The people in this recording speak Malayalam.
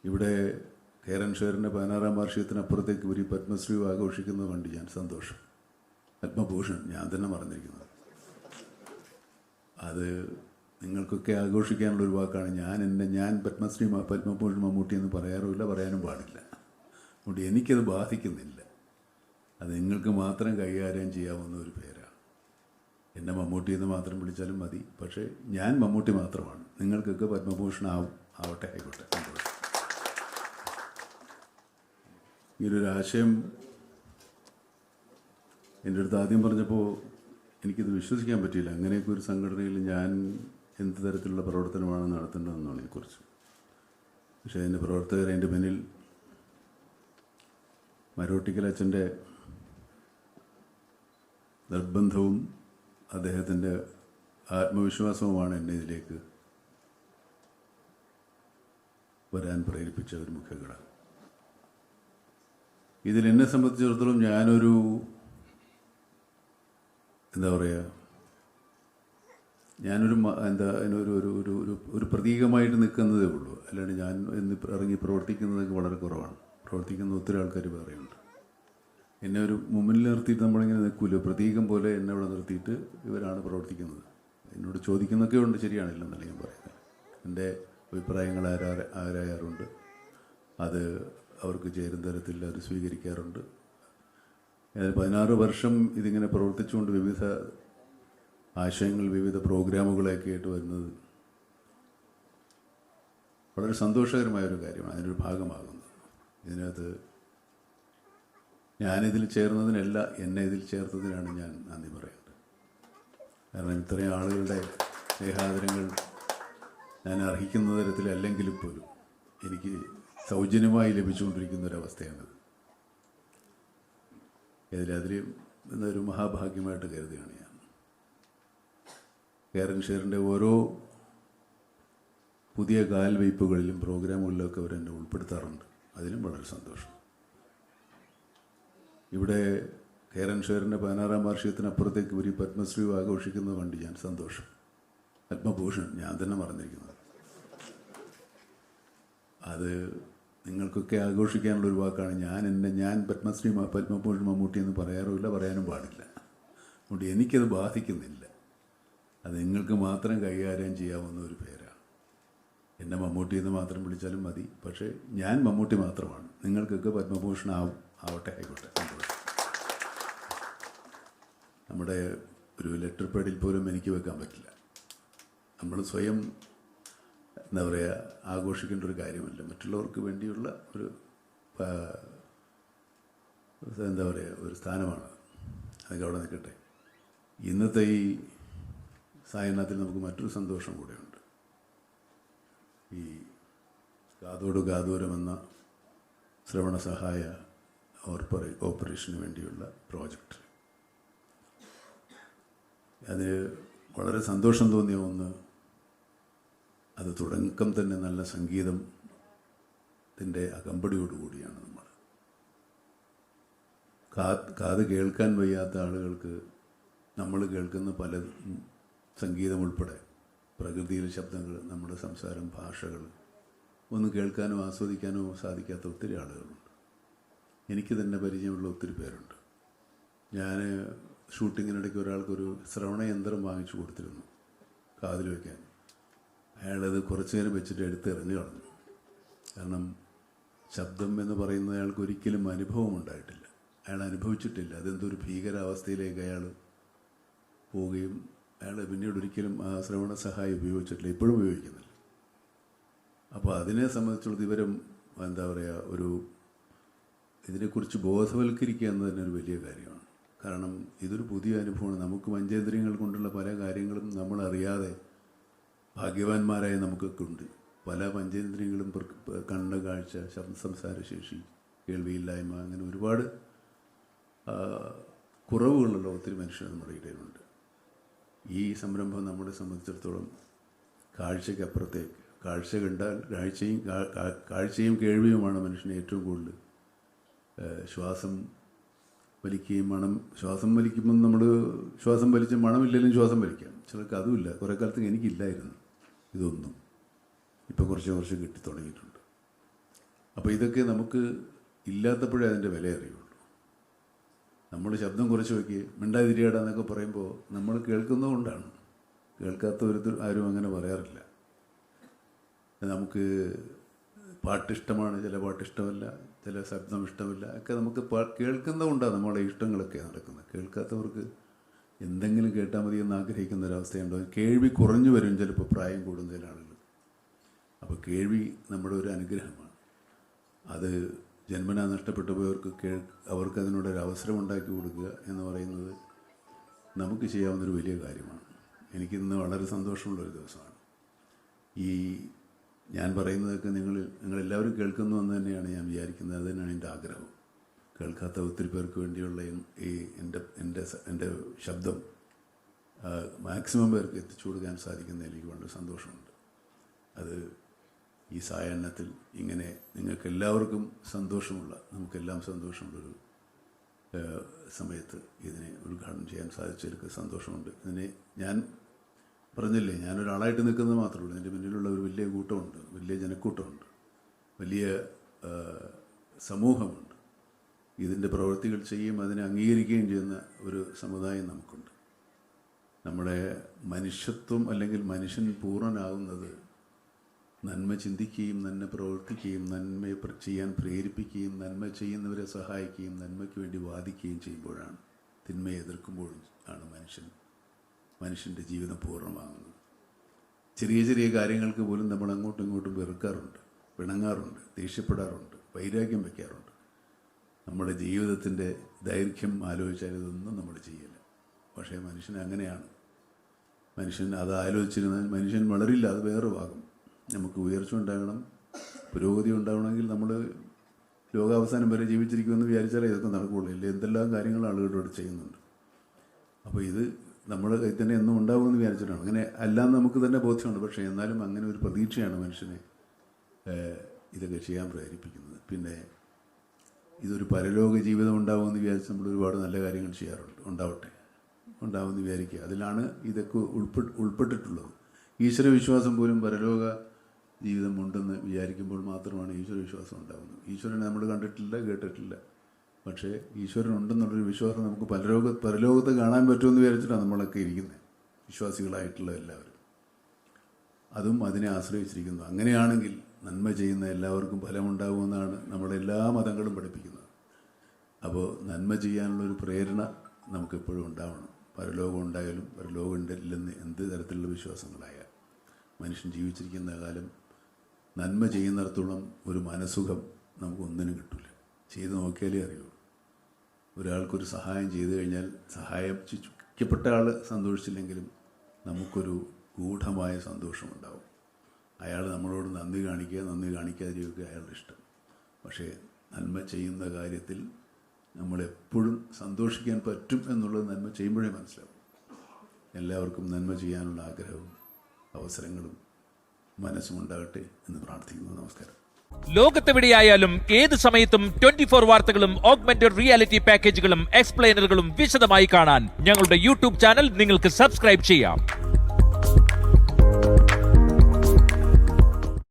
ഇവിടെ കേരൻ ഷേറിൻ്റെ 16-ാം വാർഷികത്തിനപ്പുറത്തേക്ക് ഒരു പത്മശ്രീ ആഘോഷിക്കുന്നത് കണ്ട് ഞാൻ സന്തോഷം. പത്മഭൂഷൺ ഞാൻ തന്നെ മറന്നിരിക്കുന്നത്. അത് നിങ്ങൾക്കൊക്കെ ആഘോഷിക്കാനുള്ളൊരു വാക്കാണ്. ഞാൻ പത്മശ്രീ പത്മഭൂഷൺ മമ്മൂട്ടി എന്ന് പറയാറുമില്ല, പറയാനും പാടില്ല. അതുകൊണ്ട് എനിക്കത് ബാധിക്കുന്നില്ല. അത് നിങ്ങൾക്ക് മാത്രം കൈകാര്യം ചെയ്യാവുന്ന ഒരു പേരാണ്. എന്നെ മമ്മൂട്ടി എന്ന് മാത്രം വിളിച്ചാലും മതി. പക്ഷേ ഞാൻ മമ്മൂട്ടി മാത്രമാണ്. നിങ്ങൾക്കൊക്കെ പത്മഭൂഷൺ ആവട്ടെ, ആയിക്കോട്ടെ. ഇങ്ങനൊരു ആശയം എൻ്റെ അടുത്ത് ആദ്യം പറഞ്ഞപ്പോൾ എനിക്കിത് വിശ്വസിക്കാൻ പറ്റിയില്ല. അങ്ങനെയൊക്കെ ഒരു സംഘടനയിൽ ഞാൻ എന്ത് തരത്തിലുള്ള പ്രവർത്തനമാണ് നടത്തേണ്ടതെന്നാണ് ഇതിനെക്കുറിച്ച്. പക്ഷേ അതിൻ്റെ പ്രവർത്തകർ അതിൻ്റെ പിന്നിൽ മരോട്ടിക്കൽ അച്ഛൻ്റെ നിർബന്ധവും അദ്ദേഹത്തിൻ്റെ ആത്മവിശ്വാസവുമാണ് എന്നെ ഇതിലേക്ക് വരാൻ പ്രേരിപ്പിച്ച ഒരു മുഖ്യഘടകം. ഇതിൽ എന്നെ സംബന്ധിച്ചിടത്തോളം ഞാനൊരു ഒരു പ്രതീകമായിട്ട് നിൽക്കുന്നതേ ഉള്ളൂ. അല്ലാണ്ട് ഞാൻ ഇറങ്ങി പ്രവർത്തിക്കുന്നതൊക്കെ വളരെ കുറവാണ്. പ്രവർത്തിക്കുന്ന ഒത്തിരി ആൾക്കാർ വേറെയുണ്ട്. എന്നെ ഒരു മുമ്പിൽ നിർത്തിയിട്ട് നമ്മളിങ്ങനെ നിൽക്കുമല്ലോ, പ്രതീകം പോലെ എന്നെ ഇവിടെ നിർത്തിയിട്ട് ഇവരാണ് പ്രവർത്തിക്കുന്നത്. എന്നോട് ചോദിക്കുന്നൊക്കെ ഉണ്ട്, ശരിയാണില്ലെന്നല്ല ഞാൻ പറയുന്നത്. എൻ്റെ അഭിപ്രായങ്ങൾ ആരായാറുണ്ട്. അത് അവർക്ക് ചേരുന്ന തരത്തിൽ അവർ സ്വീകരിക്കാറുണ്ട്. 16 വർഷം ഇതിങ്ങനെ പ്രവർത്തിച്ചുകൊണ്ട് വിവിധ ആശയങ്ങൾ, വിവിധ പ്രോഗ്രാമുകളൊക്കെ ആയിട്ട് വരുന്നത് വളരെ സന്തോഷകരമായൊരു കാര്യമാണ്. അതിനൊരു ഭാഗമാകുന്നത്. ഇതിനകത്ത് ഞാനിതിൽ ചേർന്നതിനല്ല, എന്നെ ഇതിൽ ചേർത്തതിനാണ് ഞാൻ നന്ദി പറയേണ്ടത്. കാരണം ഇത്രയും ആളുകളുടെ സ്നേഹാദരങ്ങൾ ഞാൻ അർഹിക്കുന്ന തരത്തിലല്ലെങ്കിലും പോലും എനിക്ക് സൗജന്യമായി ലഭിച്ചുകൊണ്ടിരിക്കുന്ന ഒരവസ്ഥയാണിത്. അതിലും എന്നൊരു മഹാഭാഗ്യമായിട്ട് കരുതുകയാണ് ഞാൻ. കേരൻ ഷേറിൻ്റെ ഓരോ പുതിയ കാൽവയ്പ്പുകളിലും പ്രോഗ്രാമുകളിലൊക്കെ അവരെന്നെ ഉൾപ്പെടുത്താറുണ്ട്. അതിലും വളരെ സന്തോഷം. ഇവിടെ കേരൻ ഷേറിൻ്റെ 16-ാം വാർഷികത്തിനപ്പുറത്തേക്ക് ഒരു പത്മശ്രീ ആഘോഷിക്കുന്നത് കണ്ട് ഞാൻ സന്തോഷം. പത്മഭൂഷൺ ഞാൻ തന്നെ മറന്നിരിക്കുന്നത്. അത് നിങ്ങൾക്കൊക്കെ ആഘോഷിക്കാനുള്ളൊരു വാക്കാണ്. ഞാൻ പത്മശ്രീ പത്മഭൂഷൺ മമ്മൂട്ടി എന്ന് പറയാറുമില്ല, പറയാനും പാടില്ല. അതുകൊണ്ട് എനിക്കത് ബാധിക്കുന്നില്ല. അത് നിങ്ങൾക്ക് മാത്രം കൈകാര്യം ചെയ്യാവുന്ന ഒരു പേരാണ്. എന്നെ മമ്മൂട്ടി എന്ന് മാത്രം വിളിച്ചാലും മതി. പക്ഷേ ഞാൻ മമ്മൂട്ടി മാത്രമാണ്. നിങ്ങൾക്കൊക്കെ പത്മഭൂഷൺ ആവട്ടെ, ആയിക്കോട്ടെ. നമ്മുടെ ഒരു ലെറ്റർ പാഡിൽ പോലും എനിക്ക് വെക്കാൻ പറ്റില്ല. നമ്മൾ സ്വയം ആഘോഷിക്കേണ്ട ഒരു കാര്യമല്ല. മറ്റുള്ളവർക്ക് വേണ്ടിയുള്ള ഒരു ഒരു സ്ഥാനമാണ്. അതൊക്കെ അവിടെ നിൽക്കട്ടെ. ഇന്നത്തെ ഈ സായനത്തിൽ നമുക്ക് മറ്റൊരു സന്തോഷം കൂടെയുണ്ട്. ഈ കാതോട് കാതോരം എന്ന ശ്രവണ സഹായ ഓപ്പറേഷന് വേണ്ടിയുള്ള പ്രോജക്റ്റ്. അത് വളരെ സന്തോഷം തോന്നിയ ഒന്ന്. അത് തുടക്കം തന്നെ നല്ല സംഗീതത്തിൻ്റെ അകമ്പടിയോടുകൂടിയാണ്. നമ്മൾ കാത് കേൾക്കാൻ വയ്യാത്ത ആളുകൾക്ക് നമ്മൾ കേൾക്കുന്ന പല സംഗീതം ഉൾപ്പെടെ പ്രകൃതിയിലെ ശബ്ദങ്ങൾ, നമ്മുടെ സംസാരം, ഭാഷകൾ ഒന്നും കേൾക്കാനോ ആസ്വദിക്കാനോ സാധിക്കാത്ത ഒത്തിരി ആളുകളുണ്ട്. എനിക്ക് തന്നെ പരിചയമുള്ള ഒത്തിരി പേരുണ്ട്. ഞാൻ ഷൂട്ടിങ്ങിനിടയ്ക്ക് ഒരാൾക്കൊരു ശ്രവണയന്ത്രം വാങ്ങിച്ചു കൊടുത്തിരുന്നു കാതിൽ വയ്ക്കാൻ. അയാളത് കുറച്ചു നേരം വെച്ചിട്ട് എടുത്തെറിഞ്ഞു കളഞ്ഞു. കാരണം ശബ്ദം എന്ന് പറയുന്നത് അയാൾക്ക് ഒരിക്കലും അനുഭവം ഉണ്ടായിട്ടില്ല. അയാൾ അനുഭവിച്ചിട്ടില്ല. അതെന്തൊരു ഭീകരാവസ്ഥയിലേക്ക് അയാൾ പോവുകയും അയാൾ പിന്നീട് ഒരിക്കലും ആ ശ്രവണ സഹായം ഉപയോഗിച്ചിട്ടില്ല, ഇപ്പോഴും ഉപയോഗിക്കുന്നില്ല. അപ്പോൾ അതിനെ സംബന്ധിച്ചുള്ളത് ഇവരും ഇതിനെക്കുറിച്ച് ബോധവൽക്കരിക്കുക എന്ന് തന്നെ ഒരു വലിയ കാര്യമാണ്. കാരണം ഇതൊരു പുതിയ അനുഭവമാണ്. നമുക്ക് പഞ്ചേന്ദ്രിയങ്ങൾ കൊണ്ടുള്ള പല കാര്യങ്ങളും നമ്മളറിയാതെ ഭാഗ്യവാന്മാരായ നമുക്കൊക്കെ ഉണ്ട്. പല പഞ്ചേന്ദ്രിയങ്ങളും കണ്ണ്, കാഴ്ച, സംസാരശേഷി, കേൾവിയില്ലായ്മ, അങ്ങനെ ഒരുപാട് കുറവുകളുള്ള ഒത്തിരി മനുഷ്യർ നമ്മുടെ ഇടയിലുണ്ട്. ഈ സംരംഭം നമ്മളെ സംബന്ധിച്ചിടത്തോളം കാഴ്ചയ്ക്കപ്പുറത്തേക്ക്, കാഴ്ച കണ്ടാൽ കാഴ്ചയും കേൾവിയുമാണ് മനുഷ്യനെ ഏറ്റവും കൂടുതൽ ശ്വാസം വലിക്കുകയും ശ്വാസം വലിക്കുമ്പം നമ്മൾ ശ്വാസം വലിച്ച് മണമില്ലെങ്കിലും ശ്വാസം വലിക്കാം. ചിലർക്ക് അതുമില്ല. കുറേ കാലത്ത് എനിക്കില്ലായിരുന്നു ഇതൊന്നും. ഇപ്പോൾ കുറച്ച് കിട്ടി തുടങ്ങിയിട്ടുണ്ട്. അപ്പോൾ ഇതൊക്കെ നമുക്ക് ഇല്ലാത്തപ്പോഴേ അതിൻ്റെ വില അറിയുള്ളൂ. നമ്മൾ ശബ്ദം കുറച്ച് വയ്ക്കുക, മിണ്ടാതിരിയാടാന്നൊക്കെ പറയുമ്പോൾ നമ്മൾ കേൾക്കുന്നതുകൊണ്ടാണ്. കേൾക്കാത്തവർ ആരും അങ്ങനെ പറയാറില്ല. നമുക്ക് പാട്ടിഷ്ടമാണ്, ചില പാട്ടിഷ്ടമല്ല, ചില ശബ്ദം ഇഷ്ടമില്ല, ഒക്കെ നമുക്ക് കേൾക്കുന്നതുകൊണ്ടാണ് നമ്മുടെ ഇഷ്ടങ്ങളൊക്കെ നടക്കുന്നത്. കേൾക്കാത്തവർക്ക് എന്തെങ്കിലും കേട്ടാൽ മതി എന്ന് ആഗ്രഹിക്കുന്ന ഒരവസ്ഥയുണ്ടാവും. കേൾവി കുറഞ്ഞു വരും ചിലപ്പോൾ പ്രായം കൂടുന്ന ചില ആളുകൾ. അപ്പോൾ കേൾവി നമ്മുടെ ഒരു അനുഗ്രഹമാണ്. അത് ജന്മനാ നഷ്ടപ്പെട്ടു പോയവർക്ക് അവർക്ക് അതിനോടൊരു അവസരം ഉണ്ടാക്കി കൊടുക്കുക എന്ന് പറയുന്നത് നമുക്ക് ചെയ്യാവുന്നൊരു വലിയ കാര്യമാണ്. എനിക്കിന്ന് വളരെ സന്തോഷമുള്ളൊരു ദിവസമാണ്. ഈ ഞാൻ പറയുന്നതൊക്കെ നിങ്ങളെല്ലാവരും കേൾക്കുന്നു എന്ന് തന്നെയാണ് ഞാൻ വിചാരിക്കുന്നത്. അത് തന്നെയാണ് എൻ്റെ ആഗ്രഹം. കേൾക്കാത്ത ഒത്തിരി പേർക്ക് വേണ്ടിയുള്ള ഈ എൻ്റെ ശബ്ദം മാക്സിമം പേർക്ക് എത്തിച്ചു കൊടുക്കാൻ സാധിക്കുന്നതിൽ എനിക്ക് വളരെ സന്തോഷമുണ്ട്. അത് ഈ സായാഹ്നത്തിൽ ഇങ്ങനെ നിങ്ങൾക്കെല്ലാവർക്കും സന്തോഷമുള്ള, നമുക്കെല്ലാം സന്തോഷമുള്ളൊരു സമയത്ത് ഇതിനെ ഉദ്ഘാടനം ചെയ്യാൻ സാധിച്ചതിലേക്ക് സന്തോഷമുണ്ട്. ഇതിനെ ഞാൻ പറഞ്ഞില്ലേ, ഞാനൊരാളായിട്ട് നിൽക്കുന്നത് മാത്രമേ ഉള്ളൂ. എൻ്റെ മുന്നിലുള്ള ഒരു വലിയ കൂട്ടമുണ്ട്, വലിയ ജനക്കൂട്ടമുണ്ട്, വലിയ സമൂഹമുണ്ട്. ഇതിൻ്റെ പ്രവൃത്തികൾ ചെയ്യുകയും അതിനെ അംഗീകരിക്കുകയും ചെയ്യുന്ന ഒരു സമുദായം നമുക്കുണ്ട്. നമ്മുടെ മനുഷ്യത്വം അല്ലെങ്കിൽ മനുഷ്യൻ പൂർണ്ണനാകുന്നത് നന്മ ചിന്തിക്കുകയും നന്മ പ്രവർത്തിക്കുകയും നന്മയെ ചെയ്യാൻ പ്രേരിപ്പിക്കുകയും നന്മ ചെയ്യുന്നവരെ സഹായിക്കുകയും നന്മയ്ക്ക് വേണ്ടി വാദിക്കുകയും ചെയ്യുമ്പോഴാണ്. തിന്മയെ എതിർക്കുമ്പോഴും ആണ് മനുഷ്യൻ്റെ ജീവിതം പൂർണ്ണമാകുന്നത്. ചെറിയ ചെറിയ കാര്യങ്ങൾക്ക് പോലും നമ്മൾ അങ്ങോട്ടും ഇങ്ങോട്ടും വെറുക്കാറുണ്ട്, പിണങ്ങാറുണ്ട്, ദേഷ്യപ്പെടാറുണ്ട്, വൈരാഗ്യം വയ്ക്കാറുണ്ട്. നമ്മുടെ ജീവിതത്തിൻ്റെ ദൈർഘ്യം ആലോചിച്ചാൽ ഇതൊന്നും നമ്മൾ ചെയ്യില്ല. പക്ഷേ മനുഷ്യൻ അങ്ങനെയാണ്. മനുഷ്യൻ അത് ആലോചിച്ചിരുന്നാൽ മനുഷ്യൻ വളരില്ല. അത് വേറെ ഭാഗം. നമുക്ക് ഉയർച്ച ഉണ്ടാകണം, പുരോഗതി ഉണ്ടാകണമെങ്കിൽ നമ്മൾ ലോകാവസാനം വരെ ജീവിച്ചിരിക്കുമെന്ന് വിചാരിച്ചാലേ ഇതൊക്കെ നടക്കുകയുള്ളൂ. ഇല്ല, എന്തെല്ലാം കാര്യങ്ങൾ ആളുകളോട് ചെയ്യുന്നുണ്ട്. അപ്പോൾ ഇത് നമ്മുടെ കയ്യിൽ തന്നെ എന്നും ഉണ്ടാകുമെന്ന് വിചാരിച്ചിട്ടാണ്. അങ്ങനെ അല്ലാന്ന് നമുക്ക് തന്നെ ബോധ്യമുണ്ട്. പക്ഷേ എന്നാലും അങ്ങനെ ഒരു പ്രതീക്ഷയാണ് മനുഷ്യനെ ഇതൊക്കെ ചെയ്യാൻ പ്രേരിപ്പിക്കുന്നത്. പിന്നെ ഇതൊരു പരലോക ജീവിതം ഉണ്ടാകുമെന്ന് വിചാരിച്ച് നമ്മൾ ഒരുപാട് നല്ല കാര്യങ്ങൾ ചെയ്യാറുണ്ട്. ഉണ്ടാവുമെന്ന് വിചാരിക്കുക. അതിലാണ് ഇതൊക്കെ ഉൾപ്പെട്ടിട്ടുള്ളത്. ഈശ്വരവിശ്വാസം പോലും പരലോക ജീവിതം ഉണ്ടെന്ന് വിചാരിക്കുമ്പോൾ മാത്രമാണ് ഈശ്വരവിശ്വാസം ഉണ്ടാകുന്നത്. ഈശ്വരനെ നമ്മൾ കണ്ടിട്ടില്ല, കേട്ടിട്ടില്ല. പക്ഷേ ഈശ്വരൻ ഉണ്ടെന്നുള്ളൊരു വിശ്വാസം നമുക്ക് പരലോകത്ത് കാണാൻ പറ്റുമെന്ന് വിചാരിച്ചിട്ടാണ് നമ്മളൊക്കെ ഇരിക്കുന്നത്, വിശ്വാസികളായിട്ടുള്ള എല്ലാവരും. അതും അതിനെ ആശ്രയിച്ചിരിക്കുന്നു. അങ്ങനെയാണെങ്കിൽ നന്മ ചെയ്യുന്ന എല്ലാവർക്കും ഫലമുണ്ടാകുമെന്നാണ് നമ്മുടെ എല്ലാ മതങ്ങളും പഠിപ്പിക്കുന്നത്. അപ്പോൾ നന്മ ചെയ്യാനുള്ളൊരു പ്രേരണ നമുക്കെപ്പോഴും ഉണ്ടാവണം. പരലോകം ഉണ്ടായാലും പരലോകം ഉണ്ടില്ലെന്ന് എന്ത് തരത്തിലുള്ള വിശ്വാസങ്ങളായാൽ മനുഷ്യൻ ജീവിച്ചിരിക്കുന്ന കാലം നന്മ ചെയ്യുന്നിടത്തോളം ഒരു മനസുഖം നമുക്കൊന്നിനും കിട്ടില്ല. ചെയ്ത് നോക്കിയാലേ അറിയുള്ളൂ. ഒരാൾക്കൊരു സഹായം ചെയ്തു കഴിഞ്ഞാൽ സഹായിക്കപ്പെട്ട ആൾ സന്തോഷിച്ചില്ലെങ്കിലും നമുക്കൊരു ഗൂഢമായ സന്തോഷമുണ്ടാവും. അയാൾ നമ്മളോട് നന്ദി കാണിക്കാതിരിക്കുക അയാളുടെ ഇഷ്ടം. പക്ഷേ നന്മ ചെയ്യുന്ന കാര്യത്തിൽ നമ്മളെപ്പോഴും സന്തോഷിക്കാൻ പറ്റും എന്നുള്ളത് നന്മ ചെയ്യുമ്പോഴേ മനസ്സിലാവും. എല്ലാവർക്കും നന്മ ചെയ്യാനുള്ള ആഗ്രഹവും അവസരങ്ങളും മനസ്സും ഉണ്ടാകട്ടെ എന്ന് പ്രാർത്ഥിക്കുന്നു. നമസ്കാരം. ലോകത്തെവിടെയായാലും ഏത് സമയത്തും 24 വാർത്തകളും ഓഗ്മെന്റഡ് റിയാലിറ്റി പാക്കേജുകളും എക്സ്പ്ലെയിനറുകളും വിശദമായി കാണാൻ ഞങ്ങളുടെ യൂട്യൂബ് ചാനൽ നിങ്ങൾക്ക് സബ്സ്ക്രൈബ് ചെയ്യാം.